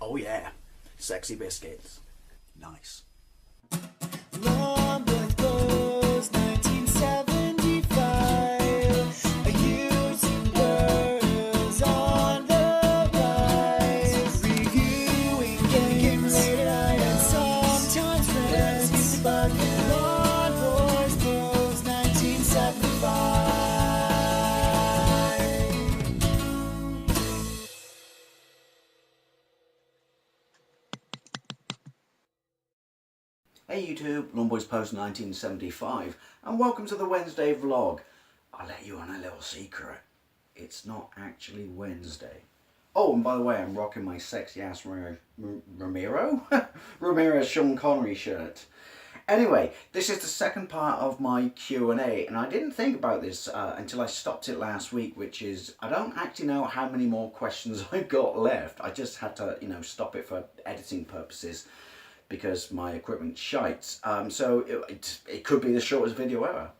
Oh yeah, sexy biscuits. Nice. Lawnboyspost1975. A YouTuber's on the rise. Reviewing games and sometimes friends. But Lawnboyspost1975. Hey YouTube, Lawnboyspost1975, and welcome to the Wednesday vlog. I'll let you on a little secret. It's not actually Wednesday. Oh, and by the way, I'm rocking my sexy ass Ramiro Sean Connery shirt. Anyway, this is the second part of my Q&A, and I didn't think about this until I stopped it last week, which is, I don't actually know how many more questions I've got left. I just had to, stop it for editing purposes, because my equipment's shite. So it could be the shortest video ever.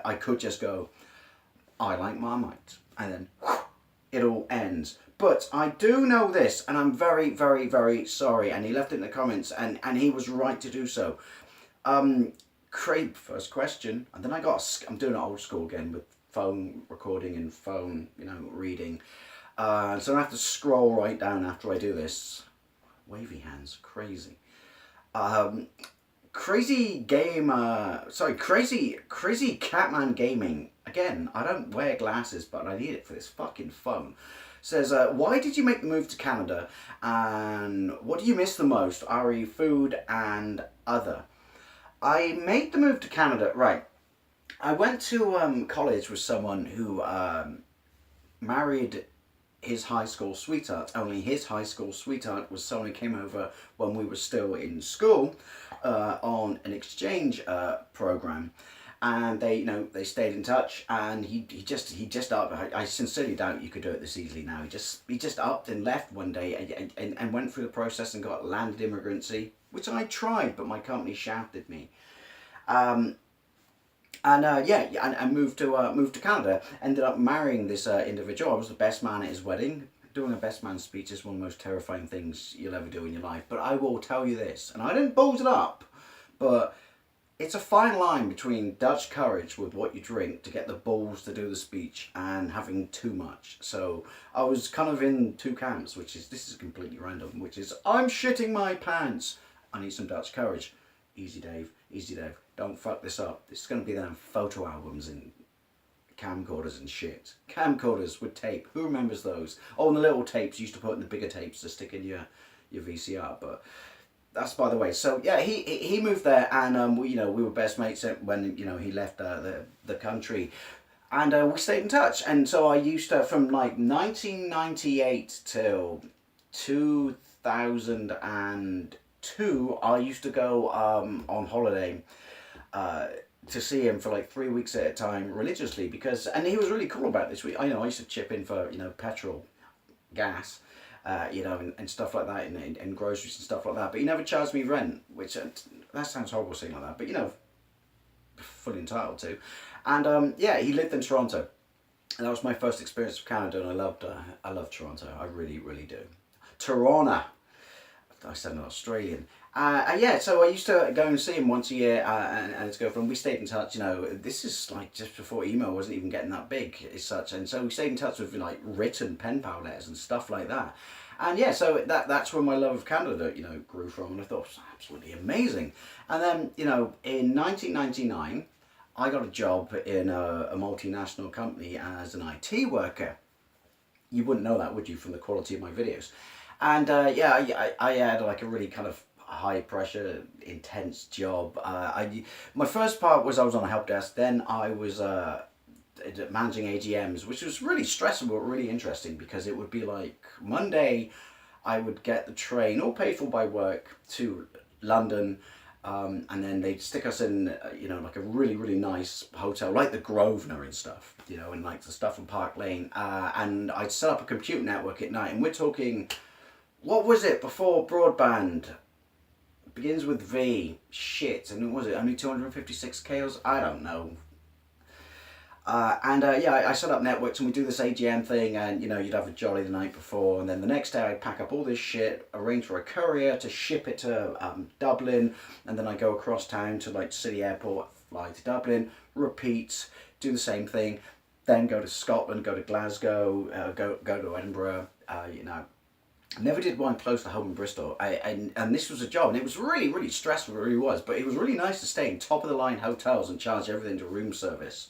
I could just go, I like Marmite, and then it all ends. But I do know this, and I'm very, very, very sorry, and he left it in the comments, and he was right to do so. Craig, first question, and then I'm doing it old school again with phone recording and phone, reading. So I have to scroll right down after I do this. Wavy hands, crazy. Crazy Catman Gaming. Again, I don't wear glasses, but I need it for this fucking phone. Says, why did you make the move to Canada, and what do you miss the most? RE food and other. I made the move to Canada, right. I went to college with someone who married his high school sweetheart, only his high school sweetheart was someone who came over when we were still in school on an exchange program, and they stayed in touch, and he just upped. I sincerely doubt you could do it this easily now. He just upped and left one day and went through the process and got landed immigrancy, which I tried, but my company shafted me. And moved to Canada. Ended up marrying this individual. I was the best man at his wedding. Doing a best man speech is one of the most terrifying things you'll ever do in your life. But I will tell you this, and I didn't balls it up, but it's a fine line between Dutch courage with what you drink to get the balls to do the speech and having too much. So I was kind of in two camps, this is completely random, which is I'm shitting my pants. I need some Dutch courage. Easy Dave, don't fuck this up. This is going to be them photo albums and camcorders and shit. Camcorders with tape, who remembers those? Oh, and the little tapes you used to put in the bigger tapes to stick in your VCR, but that's by the way. So yeah, he moved there, and we were best mates when he left the country, and we stayed in touch. And so I used to, from like 1998 till 2002, I used to go on holiday to see him for like 3 weeks at a time religiously, and he was really cool about this. I used to chip in for petrol, gas, and stuff like that, and groceries and stuff like that. But he never charged me rent, which that sounds horrible saying like that, but fully entitled to. And yeah, he lived in Toronto, and that was my first experience of Canada, and I loved Toronto. I really, really do. Toronto. I sound Australian. Yeah, so I used to go and see him once a year, and his girlfriend. We stayed in touch. This is like just before email wasn't even getting that big as such, and so we stayed in touch with like written pen pal letters and stuff like that. And yeah, so that's where my love of Canada grew from, and I thought it was absolutely amazing. And then in 1999, I got a job in a multinational company as an IT worker. You wouldn't know that, would you, from the quality of my videos? And yeah, I had like a really kind of high pressure, intense job. My first part was I was on a help desk. Then I was managing AGMs, which was really stressful but really interesting, because it would be like Monday I would get the train, all paid for by work, to London, and then they'd stick us in like a really, really nice hotel like the Grosvenor and stuff, and like the stuff in Park Lane, and I'd set up a computer network at night, and we're talking, what was it before broadband? It begins with V. Shit. And was it only 256 Ks? I don't know. I set up networks and we do this AGM thing, and you'd have a jolly the night before, and then the next day I'd pack up all this shit, arrange for a courier to ship it to Dublin, and then I go across town to like City Airport, fly to Dublin, repeat, do the same thing, then go to Scotland, go to Glasgow, go to Edinburgh, Never did one close to home in Bristol. And this was a job, and it was really, really stressful, it really was. But it was really nice to stay in top of the line hotels and charge everything to room service.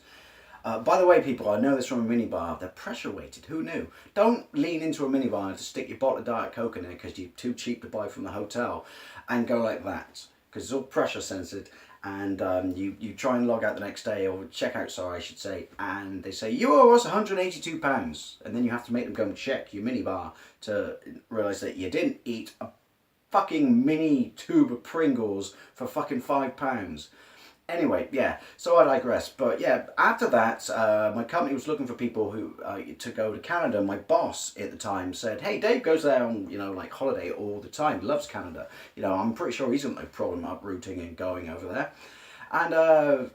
By the way, people, I know this from a minibar. They're pressure weighted. Who knew? Don't lean into a minibar to stick your bottle of Diet Coke in it because you're too cheap to buy from the hotel, and go like that, because it's all pressure sensitive. And you try and log out the next day, or check out, sorry, I should say, and they say, you owe us £182. And then you have to make them go and check your minibar to realise that you didn't eat a fucking mini tube of Pringles for fucking £5. Anyway, yeah, so I digress. But yeah, after that, my company was looking for people who to go to Canada. My boss at the time said, hey, Dave goes there on, like holiday all the time. He loves Canada. I'm pretty sure he's got no problem uprooting and going over there. And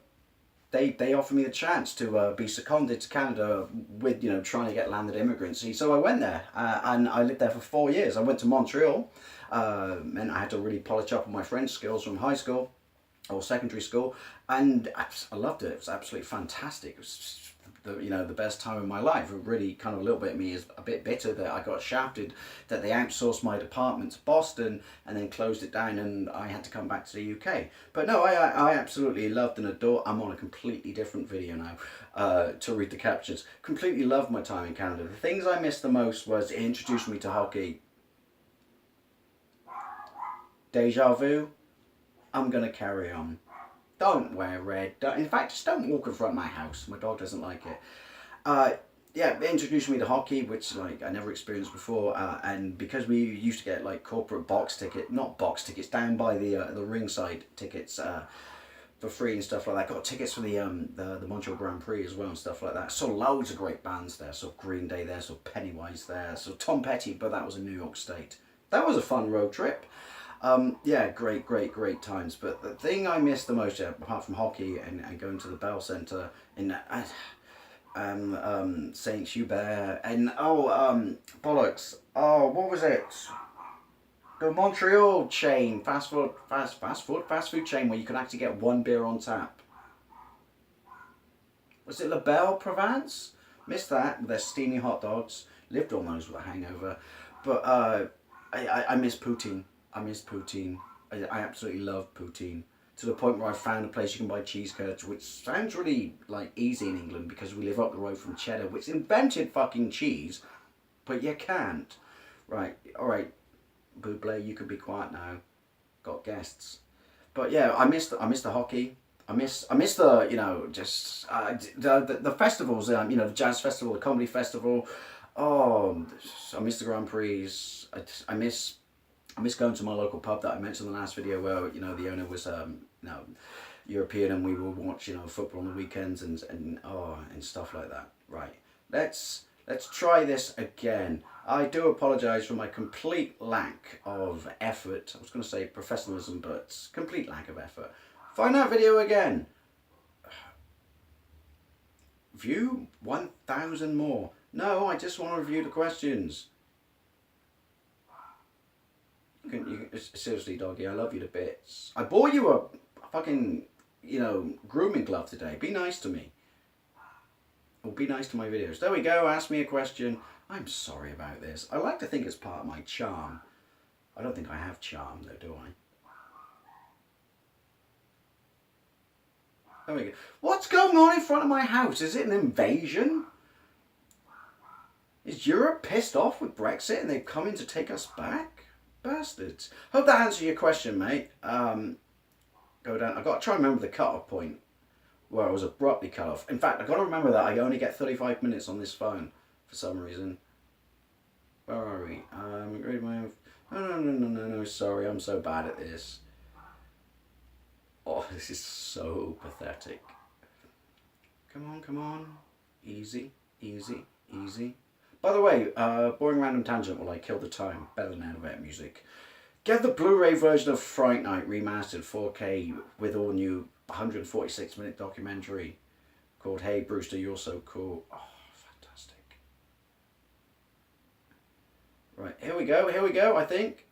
they offered me the chance to be seconded to Canada with, trying to get landed immigrancy. So I went there, and I lived there for 4 years. I went to Montreal. Meant I had to really polish up on my French skills from high school or secondary school, and I loved it. It was absolutely fantastic. It was the best time of my life. It really kind of a little bit of me is a bit bitter that I got shafted, that they outsourced my department to Boston and then closed it down, and I had to come back to the UK. But no, I absolutely loved and adored. I'm on a completely different video now to read the captions. Completely loved my time in Canada. The things I missed the most was it introduced me to hockey. Deja vu. I'm going to carry on. Don't wear red. In fact, just don't walk in front of my house. My dog doesn't like it. They introduced me to hockey, which I never experienced before. And because we used to get corporate not box tickets, down by the ringside tickets for free and stuff like that. Got tickets for the Montreal Grand Prix as well and stuff like that. Saw loads of great bands there. Saw Green Day there. Saw Pennywise there. Saw Tom Petty, but that was in New York State. That was a fun road trip. Great times. But the thing I missed the most, apart from hockey and going to the Bell Centre in Saint Hubert and bollocks. What was it? The Montreal chain, fast food chain where you could actually get one beer on tap. Was it La Belle Provence? Missed that with their steamy hot dogs. Lived on those with a hangover. But I miss poutine. I miss poutine. I absolutely love poutine. To the point where I found a place you can buy cheese curds, which sounds really easy in England because we live up the road from Cheddar, which invented fucking cheese, but you can't. Right, alright, Buble, you can be quiet now. Got guests. But yeah, I miss the hockey. I miss the the festivals. The jazz festival, the comedy festival. Oh, I miss the Grand Prix. I miss going to my local pub that I mentioned in the last video, where the owner was European, and we would watch football on the weekends and stuff like that. Right, let's try this again. I do apologise for my complete lack of effort. I was going to say professionalism, but complete lack of effort. Find that video again. View 1,000 more. No, I just want to review the questions. Seriously, doggy, I love you to bits. I bought you a fucking, grooming glove today. Be nice to me. Or be nice to my videos. There we go, ask me a question. I'm sorry about this. I like to think it's part of my charm. I don't think I have charm though, do I? There we go. What's going on in front of my house? Is it an invasion? Is Europe pissed off with Brexit and they've come in to take us back? Bastards. Hope that answers your question, mate. Go down. I've got to try and remember the cut-off point where I was abruptly cut off. In fact, I've got to remember that I only get 35 minutes on this phone for some reason. Where are we? No, sorry, I'm so bad at this. Oh, this is so pathetic. Come on. Easy. By the way, boring random tangent will kill the time. Better than elevator music. Get the Blu-ray version of Fright Night remastered 4K with all new 146-minute documentary. called Hey Brewster, You're So Cool. Oh, fantastic. Right, here we go, I think.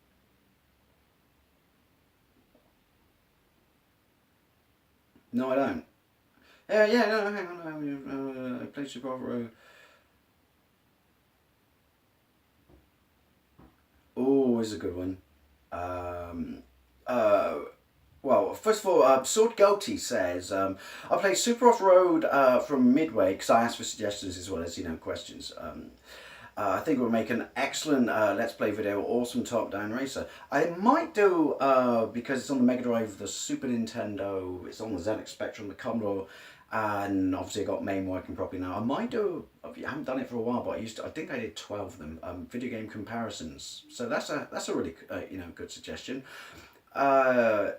No, I don't. Yeah, no, hang on. Play Super Road. Oh, is a good one. Um, uh, well, first of all, Sword Goatee says, I play Super Off Road from Midway because I asked for suggestions as well as questions. I think it would make an excellent Let's Play video, awesome top-down racer. I might do, because it's on the Mega Drive, the Super Nintendo, it's on the ZX Spectrum, the Commodore, and obviously I got MAME working properly now. I might do, I haven't done it for a while, but I think I did 12 of them, video game comparisons. So that's a really, good suggestion.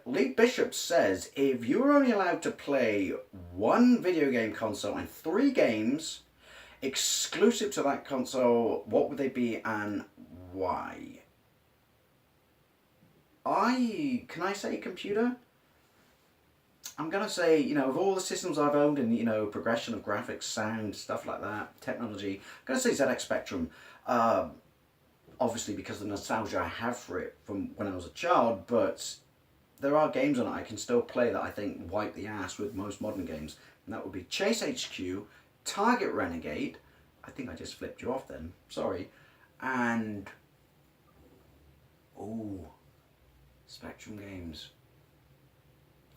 Lee Bishop says, if you were only allowed to play one video game console and 3 games exclusive to that console, what would they be and why? Can I say computer? I'm gonna say, of all the systems I've owned and, progression of graphics, sound, stuff like that, technology, I'm gonna say ZX Spectrum. Obviously because of the nostalgia I have for it from when I was a child, but there are games on it I can still play that I think wipe the ass with most modern games. And that would be Chase HQ, Target Renegade, I think I just flipped you off then, sorry, and, Spectrum games.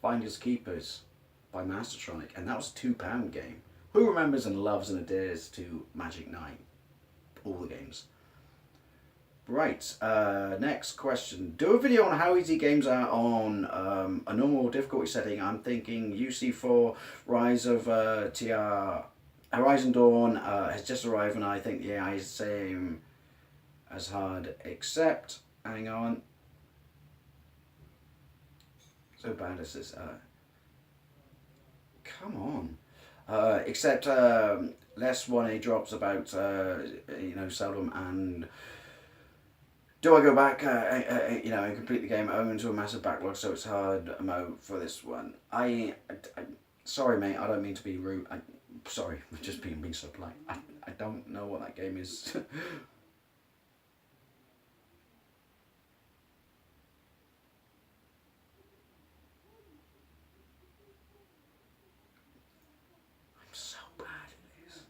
Finders Keepers by Mastertronic, and that was a £2 game. Who remembers and loves and adheres to Magic 9? All the games. Right, next question. Do a video on how easy games are on a normal difficulty setting. I'm thinking UC4, Rise of TR, Horizon Dawn has just arrived, and I think the AI is the same as hard, except, hang on, so bad as this, come on, except less 1A drops about, seldom, and do I go back, and complete the game owing to a massive backlog, so it's hard mode for this one. Sorry mate, I don't mean to be rude, sorry, I'm just being so polite. I don't know what that game is. I'm so bad at this.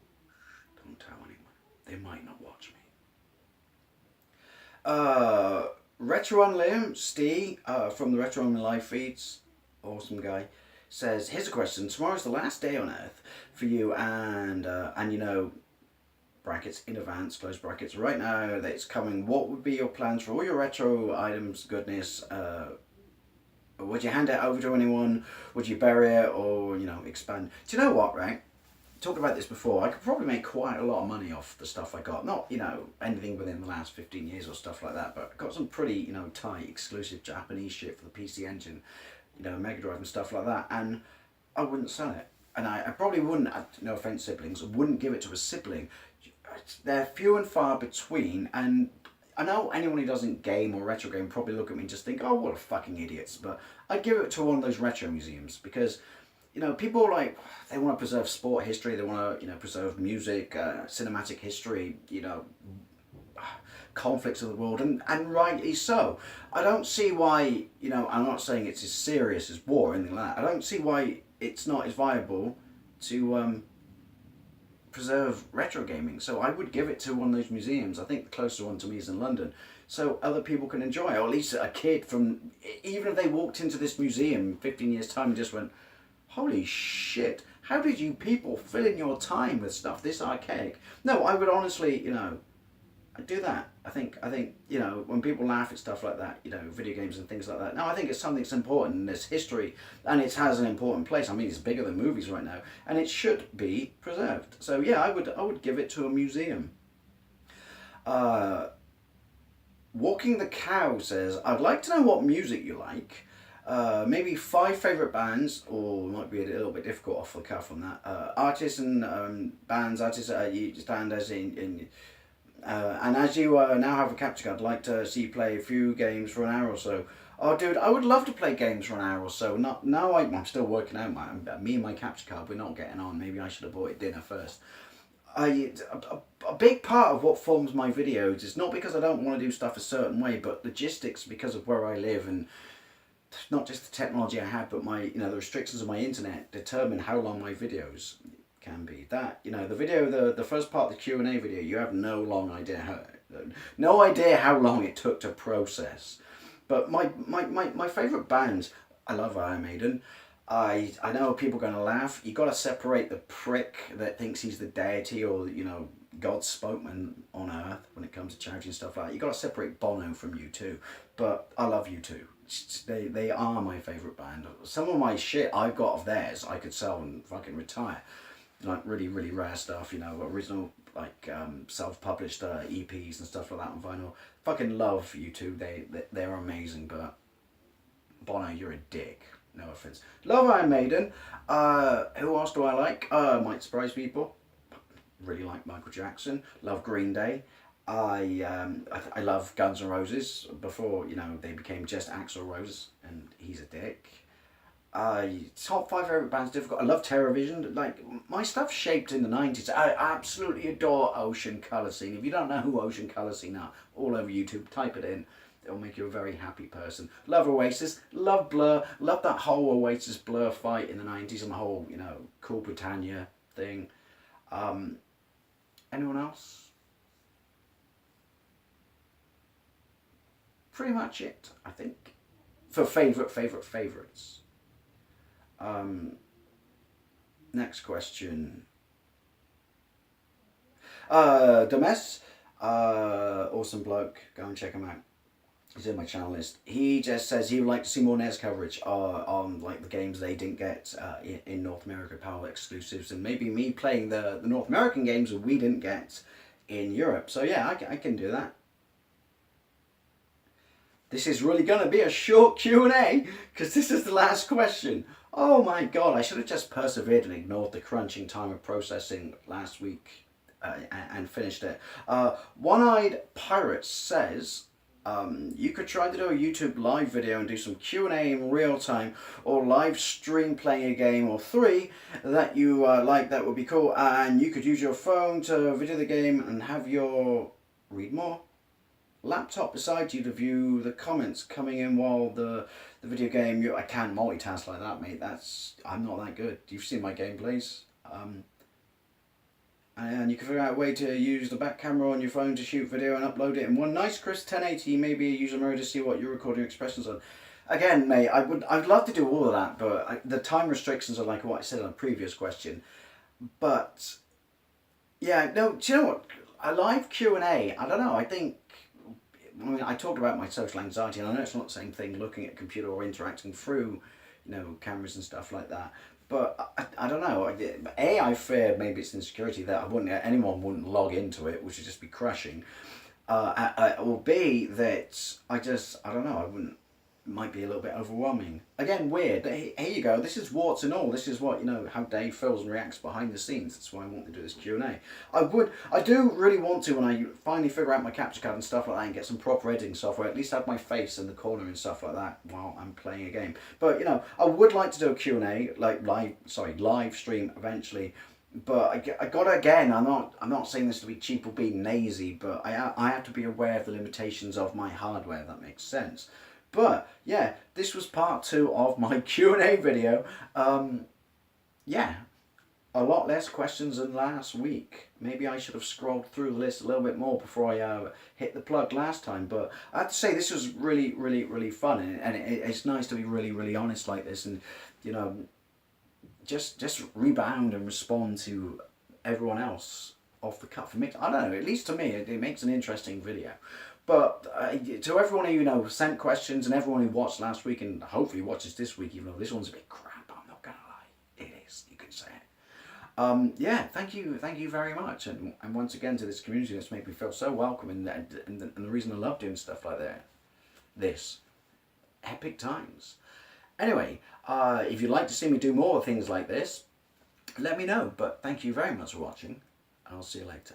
Don't tell anyone. They might not watch me. Retro on Liam, Steve, from the Retro on live feeds, awesome guy, says, here's a question. Tomorrow's the last day on Earth for you and brackets in advance, close brackets, right now that it's coming. What would be your plans for all your retro items, goodness? Would you hand it over to anyone? Would you bury it or, expand? Do you know what, right? Talked about this before. I could probably make quite a lot of money off the stuff I got. Not, anything within the last 15 years or stuff like that, but I got some pretty, tight, exclusive Japanese shit for the PC Engine, Mega Drive and stuff like that, and I wouldn't sell it. And I probably wouldn't, no offense siblings, wouldn't give it to a sibling. They're few and far between, and I know anyone who doesn't game or retro game probably look at me and just think, oh, what a fucking idiots, but I'd give it to one of those retro museums, because people they want to preserve sport history, they want to, preserve music, cinematic history, conflicts of the world, and rightly so. I don't see why, I'm not saying it's as serious as war or anything like that. I don't see why it's not as viable to preserve retro gaming. So I would give it to one of those museums. I think the closest one to me is in London. So other people can enjoy it, or at least a kid from, even if they walked into this museum 15 years time and just went, holy shit, how did you people fill in your time with stuff this archaic? No, I would honestly, I'd do that. I think, when people laugh at stuff like that, video games and things like that. No, I think it's something that's important in this history, and it has an important place. I mean, it's bigger than movies right now, and it should be preserved. So yeah, I would give it to a museum. Walking the Cow says, I'd like to know what music you like. Maybe 5 favourite bands, or might be a little bit difficult off the cuff on that. Artists and bands, you stand as in and as you now have a capture card, I'd like to see you play a few games for an hour or so. Oh, dude, I would love to play games for an hour or so. Not now. I'm still working out. Me and my capture card, we're not getting on. Maybe I should have bought it dinner first. A big part of what forms my videos is not because I don't want to do stuff a certain way, but logistics because of where I live and not just the technology I have, but my the restrictions of my internet determine how long my videos can be. That the video, the first part of the Q&A video, you have no idea how long it took to process. But my favourite bands, I love Iron Maiden. I know people are going to laugh. You got to separate the prick that thinks he's the deity or God's spokesman on earth when it comes to charity and stuff like that. You got to separate Bono from U2. But I love U2. They are my favourite band. Some of my shit I've got of theirs I could sell and fucking retire. Like really rare stuff, original like self-published EPs and stuff like that on vinyl. Fucking love U2. They're amazing, but Bono, you're a dick. No offense. Love Iron Maiden. Who else do I like? Might surprise people. Really like Michael Jackson. Love Green Day. I love Guns N' Roses before they became just Axl Rose, and he's a dick. Top 5 favourite bands difficult. I love Terrorvision. Like my stuff shaped in the 90s. I absolutely adore Ocean Colour Scene. If you don't know who Ocean Colour Scene are, all over YouTube, type it in. It'll make you a very happy person. Love Oasis, love Blur, love that whole Oasis Blur fight in the 90s and the whole, Cool Britannia thing. Anyone else? Pretty much it, I think. For favourites. Next question. Demes, awesome bloke. Go and check him out. He's in my channel list. He just says he would like to see more NES coverage on like the games they didn't get in North America, PAL exclusives, and maybe me playing the North American games that we didn't get in Europe. So yeah, I can do that. This is really going to be a short Q&A because this is the last question. Oh my god, I should have just persevered and ignored the crunching time of processing last week and finished it. One-Eyed Pirate says, you could try to do a YouTube live video and do some Q&A in real time, or live stream playing a game or 3 that you like. That would be cool, and you could use your phone to video the game and have your laptop beside you to view the comments coming in while the video game. I can't multitask like that, mate. I'm not that good. You've seen my gameplays. And you can figure out a way to use the back camera on your phone to shoot video and upload it in one nice crisp 1080, maybe a user mode to see what you're recording expressions on. Again, mate, I'd love to do all of that, but the time restrictions are like what I said on a previous question. But yeah, no, do you know what? A live Q&A, I don't know, I talked about my social anxiety, and I know it's not the same thing looking at a computer or interacting through, cameras and stuff like that. But I don't know. I fear maybe it's insecurity that anyone wouldn't log into it, which would just be crushing. Or B, that I don't know. I wouldn't. Might be a little bit overwhelming. Again, weird. Here you go. This is warts and all. This is what how Dave feels and reacts behind the scenes. That's why I want to do this Q&A. I do really want to, when I finally figure out my capture card and stuff like that and get some proper editing software, at least have my face in the corner and stuff like that while I'm playing a game. But I would like to do a Q&A, like live stream eventually. But I gotta, again, I'm not saying this to be cheap or being lazy, but I have to be aware of the limitations of my hardware. If that makes sense. But yeah, this was part 2 of my Q&A video. Yeah, a lot less questions than last week. Maybe I should have scrolled through the list a little bit more before I hit the plug last time. But I have to say, this was really fun, and it's nice to be really honest like this, and just rebound and respond to everyone else off the cuff. I don't know, at least to me, it makes an interesting video. But to everyone who sent questions, and everyone who watched last week and hopefully watches this week, even though this one's a bit crap, I'm not gonna lie, it is. You can say it. Yeah, thank you very much, and once again to this community that's made me feel so welcome, and the reason I love doing stuff like that. This epic times. Anyway, if you'd like to see me do more things like this, let me know. But thank you very much for watching, and I'll see you later.